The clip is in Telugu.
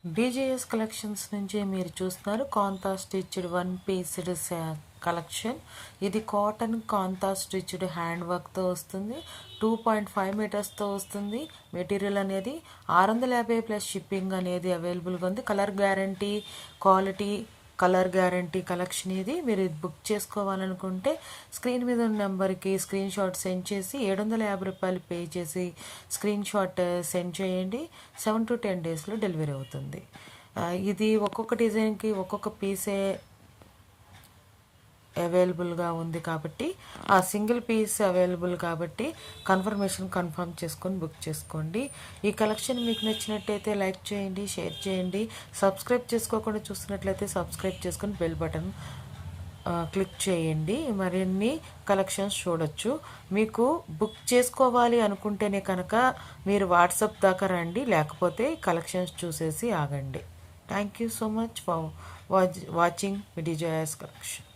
డీజేఎస్ కలెక్షన్స్ నుంచి మీరు చూస్తున్నారు కాంతా స్టిచ్డ్ వన్ పీస్డ్ కలెక్షన్. ఇది కాటన్ కాంతా స్టిచ్డ్ హ్యాండ్ వర్క్తో వస్తుంది. 2.5 మీటర్స్తో వస్తుంది. మెటీరియల్ అనేది 650 ప్లస్ షిప్పింగ్ అనేది అవైలబుల్గా ఉంది. Colour guarantee, quality, colour guarantee collection ఇది. మీరు ఇది బుక్ చేసుకోవాలనుకుంటే స్క్రీన్ మీద ఉన్న నెంబర్కి స్క్రీన్ షాట్ సెండ్ చేసి 750 రూపాయలు పే చేసి స్క్రీన్ షాట్ సెండ్ చేయండి. 7 to 10 డేస్లో డెలివరీ అవుతుంది. ఇది ఒక్కొక్క డిజైన్కి ఒక్కొక్క పీసే అవైలబుల్గా ఉంది కాబట్టి ఆ సింగిల్ పీస్ అవైలబుల్ కాబట్టి కన్ఫర్మ్ చేసుకొని బుక్ చేసుకోండి. ఈ కలెక్షన్ మీకు నచ్చినట్టయితే లైక్ చేయండి, షేర్ చేయండి. సబ్స్క్రైబ్ చేసుకోకుండా చూస్తున్నట్లయితే సబ్స్క్రైబ్ చేసుకొని బెల్ బటన్ క్లిక్ చేయండి. మరిన్ని కలెక్షన్స్ చూడొచ్చు. మీకు బుక్ చేసుకోవాలి అనుకుంటేనే కనుక మీరు వాట్సాప్ దాకా రండి, లేకపోతే కలెక్షన్స్ చూసేసి ఆగండి. Thank you so much for watching DJS collection.